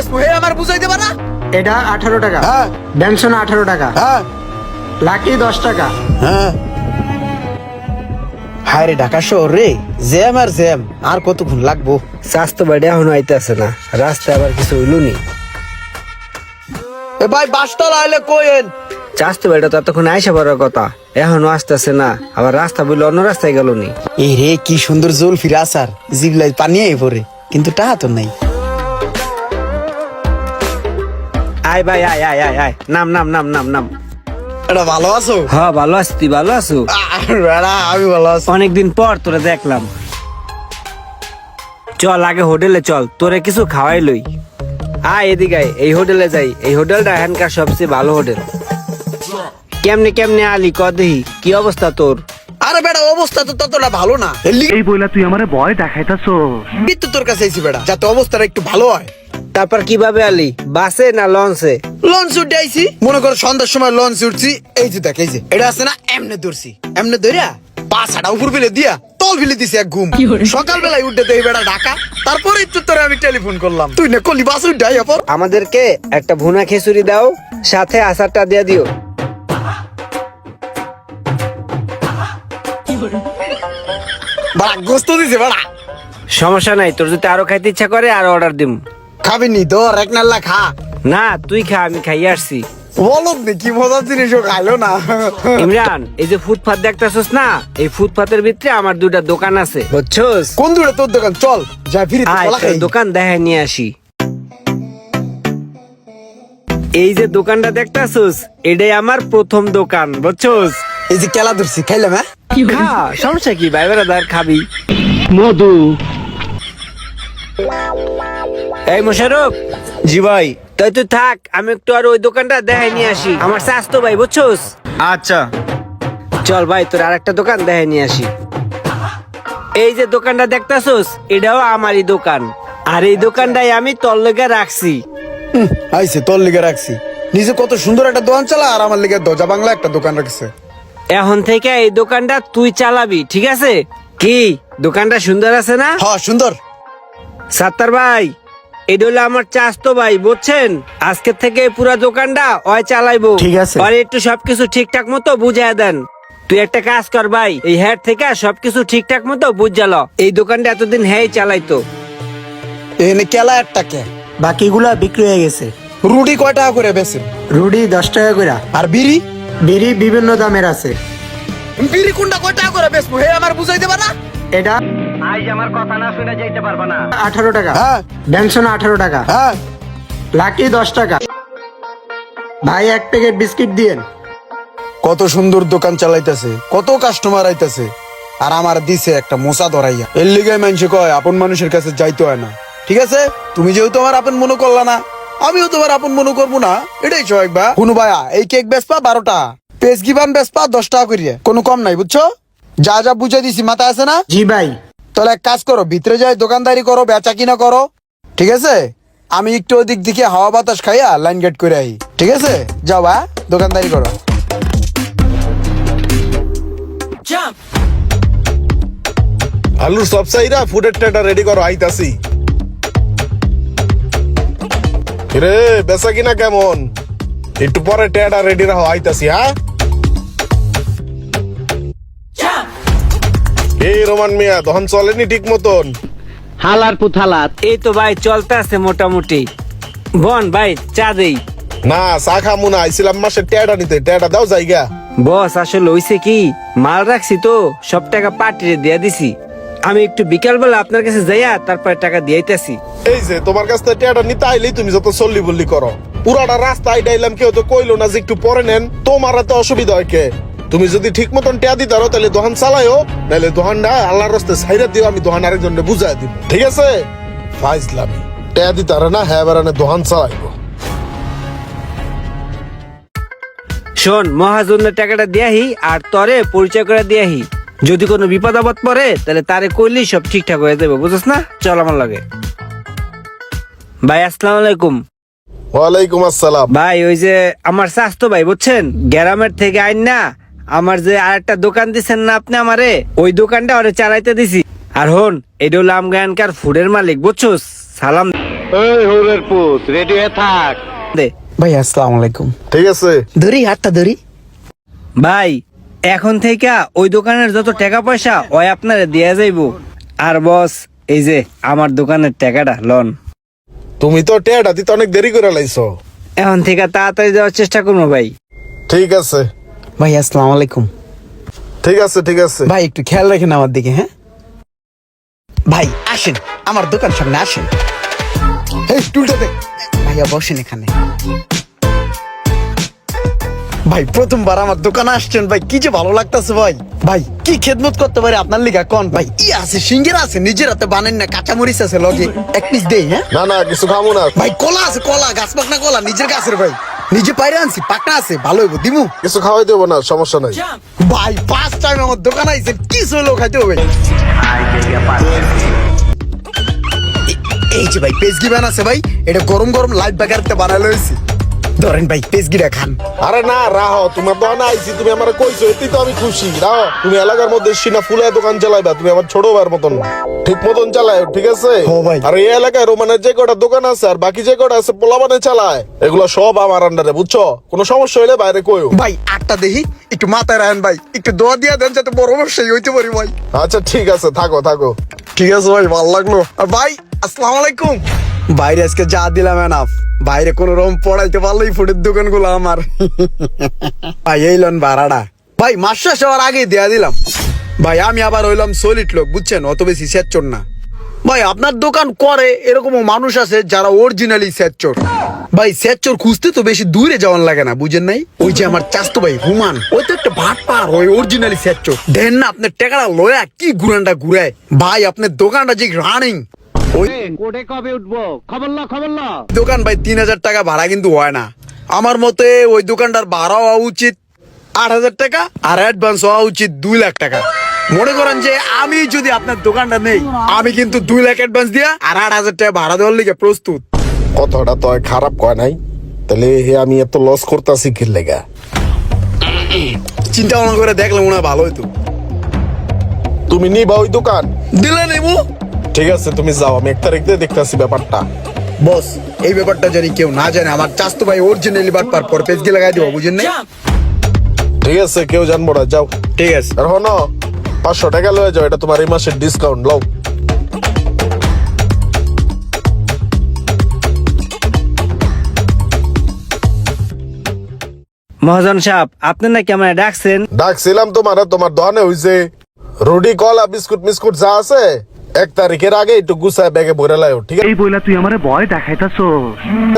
বেচবো হে আমার বুঝাইতে পারা। এটা 18 টাকা। হ্যাঁ বেনসন 18 টাকা। হ্যাঁ লাকি 10 টাকা। হ্যাঁ। হায় রে ঢাকা শহর রে, জ্যাম আর জ্যাম, আর কতক্ষণ লাগবো? স্বাস্থ্য বাড়ি এখনো আইতেছে না, রাস্তায় আবার কিছু হইল নি। এ ভাই বাসটা আইলে কোয়েন। স্বাস্থ্য বাড়িটা তো এতক্ষণ আইসা পড়ার কথা, এখনো আসতেছে না, আবার রাস্তা বললে অন্য রাস্তায় গেল নি। এই রে কি সুন্দর জল ফিরে আসার, জিবলাই পানি আই পড়ে, কিন্তু টাকা তো নাই। আয় ভাই আয় আয় আয় আয়, নাম নাম নাম নাম নাম। এটা ভালো আছো? হ্যাঁ ভালো আছি, তুই ভালো আছো? আমি ভালো আছি। অনেকদিন পর তোরে দেখলাম। চল আগে হোটেলে চল, তোরে কিছু খাওয়াই লই। আয় এদিকে আয়, এই হোটেলে যাই, এই হোটেলটা এখানকার সবচেয়ে ভালো হোটেল। কেমনে কেমনে আলি ক দেহি, কি অবস্থা তোর? আরে বেটা অবস্থা তো ততটা ভালো না, এই বইলা তুই আমারে ভয় দেখাইতাছো। তো তোর কাছে আইছি বেটা, যাতে অবস্থাটা একটু ভালো হয়। তারপর কিভাবে আলি, বাসে না লঞ্চে? লঞ্চ উঠে আইছি, মনে করো সন্ধ্যার সময় লঞ্চ উঠছি। এই যে দেখ, এই যে এটা আছে না, এমনে ধরছি, এমনে ধরিয়া পাছাটা উপর ফেলে দিয়া তল ফেলে দিছি এক ঘুম। সকালবেলায় উঠে তো এই বেটা ঢাকা, তারপরে একটু তোরে আমি টেলিফোন করলাম, তুই না কলি বাস উঠে আই আপর। আমাদেরকে একটা ভুনা খিচুড়ি দাও, সাথে আচারটা দিয়ে দিও। বাড়া গোস্ত দিছে বাড়া। সমস্যা নাই, তোর যদি আরো খাইতে ইচ্ছা করে আরো অর্ডার দিম। খাবি নি তোর এক নাল্লা খা। না তুই খা, আমি খাইয়ে আসছি। বলক নি কি মজার জিনিসও খাইলো না। ইমরান, এই যে ফুটপাত দেখতেছস না, এই ফুটপাতের ভিতরে আমার দুইটা দোকান আছে, বুঝছস? কোন দূরে তোর দোকান, চল যাই ফিরি আয়, তোর দোকান দেখায় নিয়ে আসি। এই যে দোকানটা দেখতেছস, এটাই আমার প্রথম দোকান, বুঝছস? এই যে কেলা ধরছি, খাইলাম হ্যাঁ। খা, সমস্যা কি ভাই বেড়াদার, খাবি। মধু এই মোশারফ, জি ভাই। তাই তুই থাক, আমি একটু আর ওই দোকানটা দেখাই নিয়ে আসি, আমার স্বাস্থ্য ভাই, বুঝছস? আচ্ছা চল ভাই, তোর আর একটা দোকান দেখাই নিয়ে আসি। এই যে দোকানটা দেখতেছস, এটাও আমারই দোকান, আর এই দোকানটাই আমি তোর লগে রাখছি। আইছে তোর লিগে রাখছি, নিজে কত সুন্দর একটা দোকান চালা, আর আমার লিগে দরজা বাংলা একটা দোকান রাখছে। এখন থেকে এই দোকানটা তুই চালাবি, ঠিক আছে? কি দোকানটা সুন্দর আছে না? হ্যাঁ সুন্দর। সাত্তার ভাই, এটা হলো আমার চাস্তো ভাই, বুঝছেন? আজকে থেকে এই পুরা দোকানটা ওই চালাইবো। ঠিক আছে। আর একটু সবকিছু ঠিকঠাক মতো বুঝাই দেন। তুই একটা কাজ কর ভাই, এই হেড থেকে সবকিছু ঠিকঠাক মতো বুঝালো, এই দোকানটা এতদিন হ্যাঁ চালাইতো। এখানে কেলা একটা কে, বাকিগুলা বিক্রি হয়ে গেছে। রুটি কয় টাকা করে বেছেন? রুটি 10 টাকা করে। আর বিড়ি? বিড়ি বিভিন্ন দামের আছে। বিড়ি কোনটা কয় টাকা করে বেচবো হে আমার বুঝাইতে পারা। এটা আজ আমার কথা না শুনে যাইতে পারবা না। 18 টাকা। হ্যাঁ বেনসন 18 টাকা। হ্যাঁ। লাকি 10 টাকা। ভাই এক প্যাকেট বিস্কিট দিয়েন। কত সুন্দর দোকান চালাইতেছে, কত কাস্টমার আইতাছে, আর আমার দিছে একটা মোসা ধরাইয়া। এর লিগে মানুষে কয় আপন মানুষের কাছে যাইতে হয় না। ঠিক আছে, তুমি যেহেতু আমার আপন মনে করলা না, আমিও তোমার আপন মনে করবো না, এটাই স্বাভাবিক। বা কোনো ভাইয়া এই কেক বেচপা 12 টাকা, পেসগিবান বেচপা 10 টাকা করিয়া, কোনো কম নাই, বুঝছো? যা যা বুঝাই দিছি মাথায় আছে না? জি ভাই। তাহলে এক কাজ করো, ভিতরে যাই দোকানদারি করো, বেচা কিনা করো, ঠিক আছে? আমি একটু ওদিক দিকে হাওয়া বাতাস খাইয়া লাইন গেট করে আই, ঠিক আছে? যাও বা দোকানদারি করো। আলুর সব চাইরা ফুডের টেটা রেডি করো, আইতাছি। রে বেচা কিনা কেমন? একটু পরে টেটা রেডি রাখো, আইতাছি। হ্যাঁ এই রোমান মিয়া তখন চলেনি ঠিক মতন? হালার পুথালাত। এই তো ভাই চলতে আছে মোটামুটি। বন ভাই চা দেই। না চা খামু না, আইছিলাম মাসে টেটা নিতে, টেটা দাও জায়গা। বস আসলে হইছে কি, মাল রাখছি তো সব টাকা পার্টিরে দিয়ে দিছি, আমি একটু বিকাল বেলা আপনার কাছে যাইয়া তারপরে টাকা দিয়েইতাছি। এই যে তোমার কাছ থেকে টেটা নিতে আইলেই তুমি যত চল্লি বললি করো। পুরাটা রাস্তা আইডাইলাম, কেউ তো কইলো না যে একটু পরে নেন, তোমার এত অসুবিধা হয় কে? তুমি যদি ঠিক মতন টেয়া দিতে পারো তাহলে দোকান চালাইও, নাহলে দোকানটা আল্লাহর রাস্তায় ছাইরা দিও, আমি দোকান আরেকজনকে বুঝাই দিব, ঠিক আছে? ফাইজলামি টেয়া দিতে পারে না, হ্যাঁ বেড়ানে দোকান চালাইবো। শোন, মহাজনের টাকাটা দিয়াহি আর তরে পরিচয় করে দিয়াহি, যদি কোনো বিপদ আপদ পড়ে তাহলে তারে কইলেই সব ঠিকঠাক হয়ে যাবে, বুঝছ না? চল আমার লাগে। ভাই আসসালামু আলাইকুম। ওয়ালাইকুম আসসালাম। ভাই ওই যে আমার স্বাস্থ্য ভাই, বুঝছেন, গ্রামের থেকে আইন না, আমার যে আরেকটা দোকান দিচ্ছেন না আপনি আমারে, ওই দোকানটা ওরে চালাইতে দিছি। আর হন, এটা হলো আমগানকার ফুডের মালিক, বুঝছোস? সালাম। এই হোরের পুত রেডি হয়ে থাক। দে ভাই আসসালামু আলাইকুম। ঠিক আছে ধরি হাতটা ধরি। ভাই এখন থেকে ওই দোকানের যত টাকা পয়সা ওই আপনারে দেয়া যাইবো। আর বস এই যে আমার দোকানের টাকাটা লন। তুমি তো টেয়াটা দিতে অনেক দেরি করে লাইছো। এখন থেকে তাড়াতাড়ি দেওয়ার চেষ্টা করবো ভাই। ঠিক আছে ভাই আসসালামু আলাইকুম। ঠিক আছে ঠিক আছে। ভাই একটু খেয়াল রাখেন আমার দিকে, হ্যাঁ ভাই আসেন আমার দোকান সামনে আসেন। এই টুলটা দে ভাইয়া, বসেন এখানে। ভাই প্রথমবার আমার দোকানে আসছেন ভাই, কি যে ভালো লাগতেছে ভাই। ভাই কি খেদমত করতে পারে আপনার লিগা কোন ভাই? ই আছে সিঙ্গের আছে, নিজের হাতে বানেন না, কাঁচা মরিচ আছে লগে, এক পিস দেই। হ্যাঁ না না কিছু খামু না। ভাই কলা আছে, কলা গাছ পাকনা কলা নিজের গাছের ভাই, নিজে পাইরে আনছি, পাকনা আছে, ভালো হইব দিমু। কিছু খাওয়াই দেবো না, সমস্যা নাই। ভাই ফার্স্ট টাইম আমার দোকানে আইছেন, কি হইলো খাইতে হবে। এই যে ভাই পেজগি বান আছে ভাই, এটা গরম গরম লাইট বাগারতে বানালো হয়েছে, ধরেন ভাই পেজগিটা খান। আরে না রাহো, তোমার দোকান আইছি, তুমি আমার কইছো এতেই তো আমি খুশি। রাহো, তুমি এলাকার মধ্যে সিনা ফুলে দোকান চালাইবা, তুমি আমার ছোট ভাইয়ের মতন ঠিক মতন চালায়, ঠিক আছে? ও ভাই। আর এই এলাকায় রোমানের যে কটা দোকান আছে আর বাকি যে কটা আছে পোলাবানে চালায়, এগুলো সব আমার আন্ডারে, বুঝছো? কোনো সমস্যা হলে বাইরে কইও। ভাই আটটা দেখি একটু মাথায় রাখেন ভাই, একটু দোয়া দিয়া দেন যাতে বড় ব্যবসায়ী হইতে পারি ভাই। আচ্ছা ঠিক আছে, থাকো থাকো। ঠিক আছে ভাই, ভালো লাগলো। আর ভাই আসসালামু আলাইকুম। বাইরে আজকে যা দিলাম এনাফ, বাইরে কোন রকম পড়াইতে পারলেই ফুটের দোকান গুলো আমার। ভাই এই লন ভাড়াটা ভাই, মাস শেষ হওয়ার আগে দেয়া দিলাম ভাই। আমি আবার হইলাম সলিড লোক, বুঝছেন, অত বেশি স্যাচর না ভাই। আপনার দোকান করে এরকমও মানুষ আছে যারা অরিজিনালি স্যাচর ভাই। স্যাচর খুঁজতে তো বেশি দূরে যাওয়ান লাগে না, বুঝেন নাই? ওই যে আমার চাস্তো ভাই হুমান, ওই তো একটা ভাট পার, ওই অরিজিনালি স্যাচর। দেন না আপনার টাকাটা লয়া কি ঘুরানটা ঘুরায় ভাই। আপনার দোকানটা যে রানিং, ওই কোটে কবে উঠবো? খবর ল খবর ল। দোকান ভাই 3000 টাকা ভাড়া কিন্তু হয় না আমার মতে। ওই দোকানটার ভাড়া হওয়া উচিত 8000 টাকা, আর অ্যাডভান্স হওয়া উচিত 2 লাখ টাকা। মনে করেন যে আমি যদি আপনার দোকানটা নেই, আমি কিন্তু 2 লাখ অ্যাডভান্স দিয়া আর 8000 টাকা ভাড়া দেওয়ার লিগে প্রস্তুত। কথাটা তো খারাপ কয় নাই, তাহলে আমি এত লস করতেছি কি লেগা? চিন্তা ভাবনা করে দেখলে মনে হয় ভালো হইতো। তুমি নিবা ওই দোকান? দিলে নেবো। ঠিক আছে তুমি যাও, আমি 1 তারিখ দিয়ে দেখতেছি ব্যাপারটা। বস এই ব্যাপারটা জানি কেউ না জানে, আমার চাস্তো ভাই অরিজিনালি বাট পার পর পেজকে লাগাই দিব, বুঝেন নাই? ঠিক আছে, কেউ জানবো না, যাও। ঠিক আছে। আর হনো 500 টাকা লয়ে যাও, এটা তোমার এই মাসের ডিসকাউন্ট, লও। মহাজন সাহেব আপনি নাকি আমার ডাকছেন? ডাকছিলাম তোমার দোকানে হইছে রুটি কলা বিস্কুট মিস্কুট যা আছে 1 তারিখের আগে একটু গুছায় ব্যাগে ভরে লাও, ঠিক এই বইলা তুই আমারে ভয় দেখাইতাছো।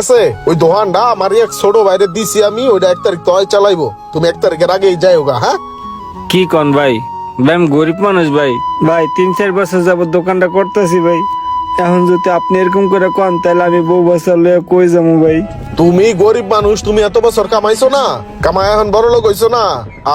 আছে? ওই দোকানটা আমার এক ছোট বাইরে দিছি আমি, ওইটা 1 তারিখ তো চালাইবো, তুমি 1 তারিখের আগেই যাই হোগা। হ্যাঁ কি কন ভাই? ভাই আমি গরিব মানুষ ভাই। ভাই 3-4 বছর যাবত দোকানটা করতেছি ভাই। এখন যদি আপনি এরকম করে কন তাহলে আমি বউ বছর লয়ে কই যাবো ভাই? তুমি গরিব মানুষ, তুমি এত বছর কামাইছো না, কামাই এখন বড় লোক হইছো না।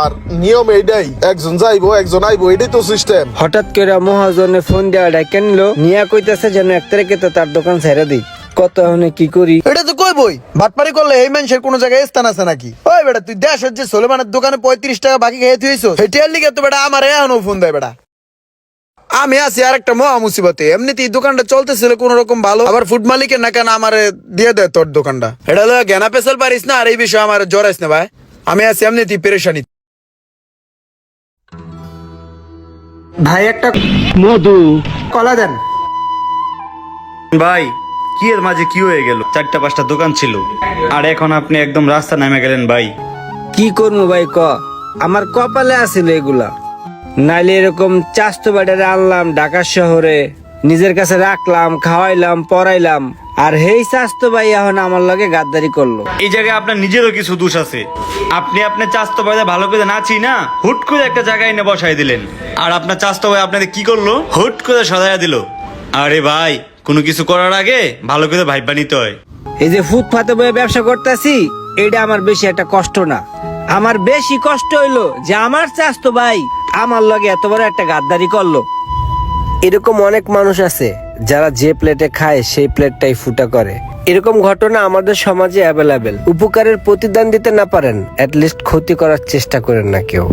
আর নিয়ম এইটাই, একজন যাইবো একজন আইবো, এটাই তো সিস্টেম। হঠাৎ করে মহাজনে ফোন দেওয়া ডাকেন নিল, নিয়া কইতাছে যেন 1 তারিখে তো তার দোকান ছেড়ে দিই। কত এখন কি করি? এটা তো কই বই বাটপারি করলে এই মানুষের কোন জায়গায় স্থান আছে নাকি? ওই বেটা তুই দেশ হচ্ছে সোলেমানের দোকানে 35 টাকা বাকি খেয়ে তুইছো, সেটার লিগে তো বেটা আমার এখনো ফোন দেয় বেটা। আমি আছি আর একটা মহা মুসিবতে। এমনিতে এই দোকানটা চলতেছিল কোন রকম ভালো, আবার ফুড মালিকের না কেন আমারে দিয়ে দেয় তোর দোকানটা। এটা হলো জ্ঞানা পেশাল পারিস না, আর এই বিষয়ে আমার জড়াইস না ভাই। আমি আছি এমনিতেই পেরেশানি। ভাই একটা মধু কলা দেন। ভাই কি এর মাঝে কি হয়ে গেল? 4টা-5টা দোকান ছিল আর এখন আপনি একদম রাস্তা নেমে গেলেন ভাই। কি করবো ভাই ক? আমার কপালে আছিল এগুলা, নাইলে এরকম চাস্তো বাড়ারে আনলাম ঢাকা শহরে, নিজের কাছে রাখলাম, খাওয়াইলাম, পড়াইলাম, আর হেই চাস্তো ভাই এখন আমার লগে গাদ্দারি করলো। এই জায়গায় আপনার নিজেরও কিছু দোষ আছে। আপনি আপনার চাস্তো ভাই ভালো করে নাচি না, হুট করে একটা জায়গায় এনে বসাই দিলেন। আর আপনার চাস্তো ভাই আপনাদের কি করলো? হুট করে সদাইয়া দিল। আরে ভাই, কোনো কিছু করার আগে ভালো করে ভাইবা নিতে হয়। এই যে ফুটপাতে বয়ে ব্যবসা করতেছি, এটা আমার বেশি একটা কষ্ট না। আমার বেশি কষ্ট হইলো যে আমার চাস্তো ভাই আমার লগে এত বড় একটা গাদ্দারি করলো। এরকম অনেক মানুষ আছে যারা যে প্লেটে খায় সেই প্লেটটাই ফুটা করে। এরকম ঘটনা আমাদের সমাজে অ্যাভেলেবেল। উপকারের প্রতিদান দিতে না পারেন, অ্যাটলিস্ট ক্ষতি করার চেষ্টা করেন না কেউ।